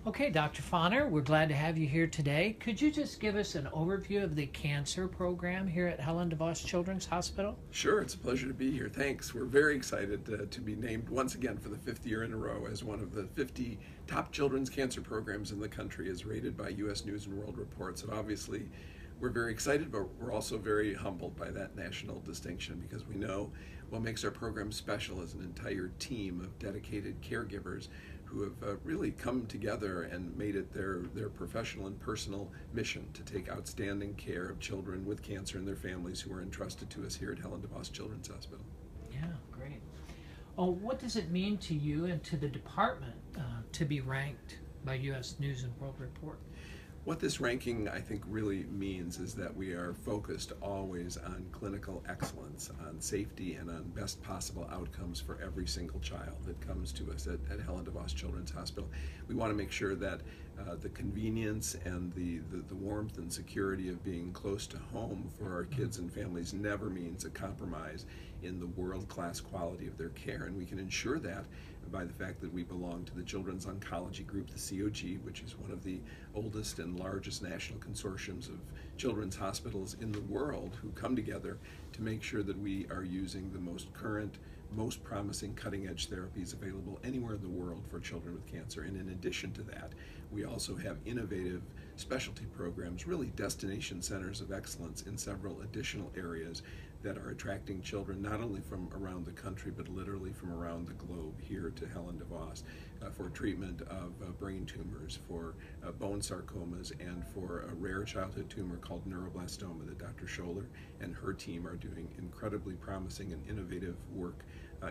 Okay, Dr. Fahner, we're glad to have you here today. Could you just give us an overview of the cancer program here at Helen DeVos Children's Hospital? Sure, it's a pleasure to be here. Thanks. We're very excited to be named once again for the fifth year in a row as one of the 50 top children's cancer programs in the country, as rated by U.S. News and World Reports. And obviously, we're very excited, but we're also very humbled by that national distinction, because we know what makes our program special is an entire team of dedicated caregivers who have really come together and made it their professional and personal mission to take outstanding care of children with cancer and their families who are entrusted to us here at Helen DeVos Children's Hospital. Yeah, great. Oh, what does it mean to you and to the department to be ranked by U.S. News and World Report? What this ranking, I think, really means is that we are focused always on clinical excellence, on safety, and on best possible outcomes for every single child that comes to us at Helen DeVos Children's Hospital. We want to make sure that the convenience and the warmth and security of being close to home for our kids and families never means a compromise in the world-class quality of their care. And we can ensure that by the fact that we belong to the Children's Oncology Group, the COG, which is one of the oldest and largest national consortiums of children's hospitals in the world, who come together to make sure that we are using the most current, most promising cutting-edge therapies available anywhere in the world for children with cancer. And in addition to that, we also have innovative specialty programs, really destination centers of excellence in several additional areas that are attracting children not only from around the country, but literally from around the globe here to Helen DeVos for treatment of brain tumors, for bone sarcomas, and for a rare childhood tumor called neuroblastoma that Dr. Scholler and her team are doing incredibly promising and innovative work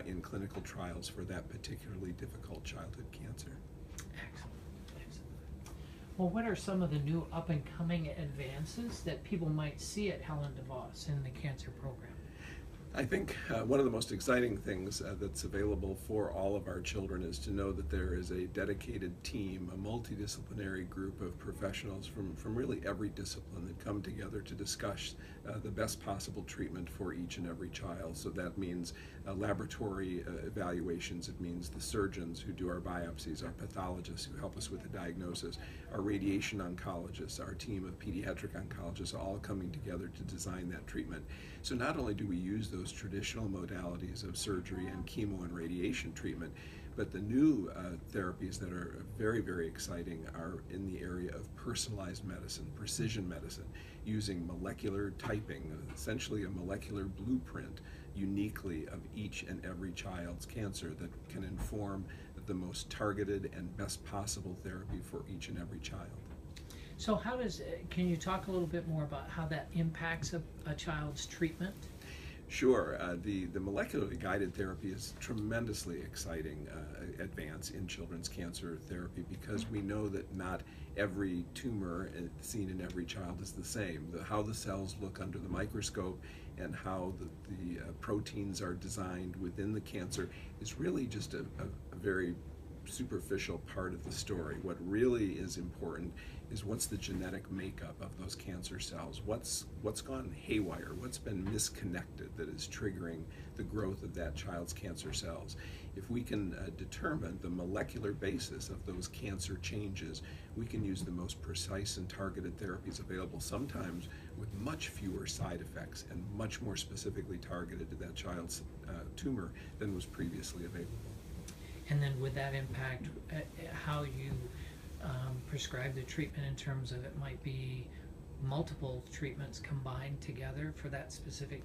in clinical trials for that particularly difficult childhood cancer. Excellent. Excellent. Well, what are some of the new up-and-coming advances that people might see at Helen DeVos in the cancer program? I think one of the most exciting things that's available for all of our children is to know that there is a dedicated team, a multidisciplinary group of professionals from really every discipline that come together to discuss the best possible treatment for each and every child. So that means laboratory evaluations, it means the surgeons who do our biopsies, our pathologists who help us with the diagnosis, our radiation oncologists, our team of pediatric oncologists, all coming together to design that treatment. So not only do we use those traditional modalities of surgery and chemo and radiation treatment, but the new therapies that are very, very exciting are in the area of personalized medicine, precision medicine, using molecular typing, essentially a molecular blueprint uniquely of each and every child's cancer that can inform the most targeted and best possible therapy for each and every child. So can you talk a little bit more about how that impacts a child's treatment? Sure. The molecularly guided therapy is tremendously exciting advance in children's cancer therapy, because we know that not every tumor seen in every child is the same. How the cells look under the microscope and how the proteins are designed within the cancer is really just a very superficial part of the story. What really is important is what's the genetic makeup of those cancer cells, what's gone haywire, what's been misconnected that is triggering the growth of that child's cancer cells. If we can determine the molecular basis of those cancer changes, we can use the most precise and targeted therapies available, sometimes with much fewer side effects and much more specifically targeted to that child's tumor than was previously available. And then would that impact how you prescribe the treatment, in terms of it might be multiple treatments combined together for that specific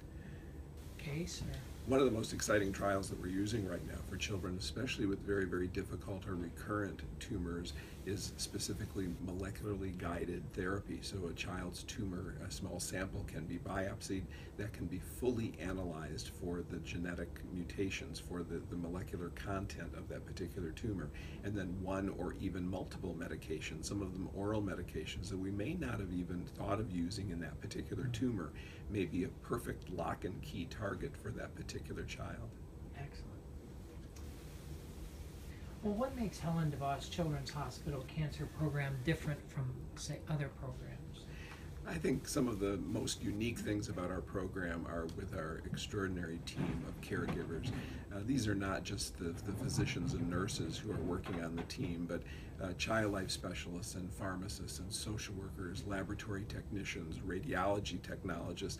case? Or? One of the most exciting trials that we're using right now for children, especially with very, very difficult or recurrent tumors, is specifically molecularly guided therapy. So a child's tumor, a small sample, can be biopsied, that can be fully analyzed for the genetic mutations, for the molecular content of that particular tumor, and then one or even multiple medications, some of them oral medications that we may not have even thought of using in that particular tumor, may be a perfect lock and key target for that particular child. Excellent. Well, what makes Helen DeVos Children's Hospital Cancer Program different from, say, other programs? I think some of the most unique things about our program are with our extraordinary team of caregivers. These are not just the physicians and nurses who are working on the team, but child life specialists and pharmacists and social workers, laboratory technicians, radiology technologists,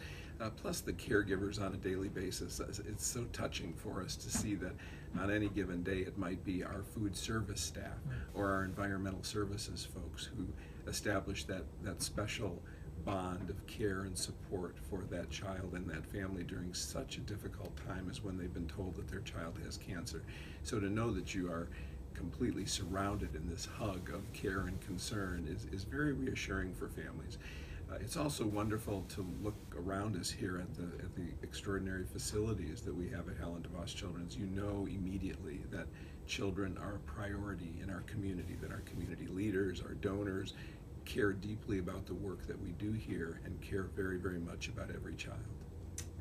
plus the caregivers on a daily basis. It's so touching for us to see that on any given day it might be our food service staff or our environmental services folks who establish that special bond of care and support for that child and that family during such a difficult time as when they've been told that their child has cancer. So to know that you are completely surrounded in this hug of care and concern is very reassuring for families. It's also wonderful to look around us here at the extraordinary facilities that we have at Helen DeVos Children's. You know immediately that children are a priority in our community, that our community leaders, our donors, care deeply about the work that we do here and care very, very much about every child.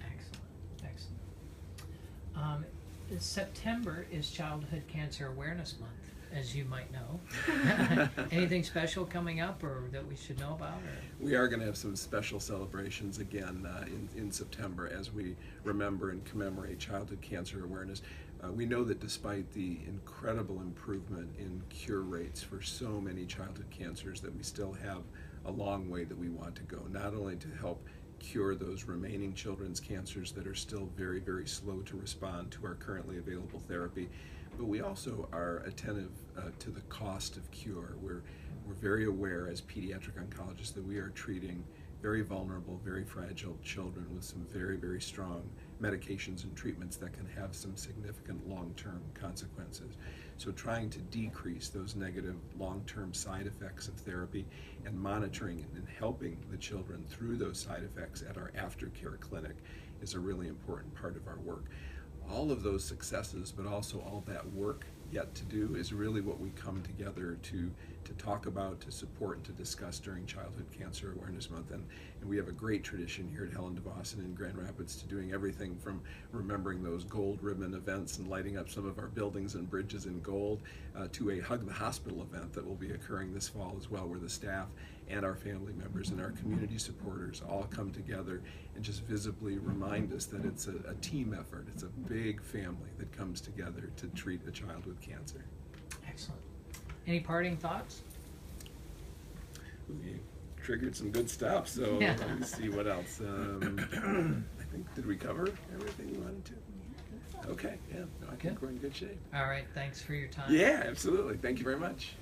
Excellent, excellent. September is Childhood Cancer Awareness Month, as you might know. Anything special coming up or that we should know about? Or? We are going to have some special celebrations again in September as we remember and commemorate Childhood Cancer Awareness. We know that despite the incredible improvement in cure rates for so many childhood cancers, that we still have a long way that we want to go, not only to help cure those remaining children's cancers that are still very, very slow to respond to our currently available therapy, but we also are attentive to the cost of cure. We're very aware as pediatric oncologists that we are treating very vulnerable, very fragile children with some very, very strong medications and treatments that can have some significant long-term consequences. So trying to decrease those negative long-term side effects of therapy and monitoring and helping the children through those side effects at our aftercare clinic is a really important part of our work. All of those successes, but also all that work yet to do, is really what we come together to talk about, to support, and to discuss during Childhood Cancer Awareness Month. And we have a great tradition here at Helen DeVos and in Grand Rapids to doing everything from remembering those gold ribbon events and lighting up some of our buildings and bridges in gold to a Hug the Hospital event that will be occurring this fall as well, where the staff and our family members and our community supporters all come together and just visibly remind us that it's a team effort. It's a big family that comes together to treat a child with cancer. Excellent. Any parting thoughts? We triggered some good stuff, so Yeah. let me see what else. I think, did we cover everything we wanted to? Okay, yeah, no, I think we're in good shape. All right, thanks for your time. Yeah, absolutely. Thank you very much.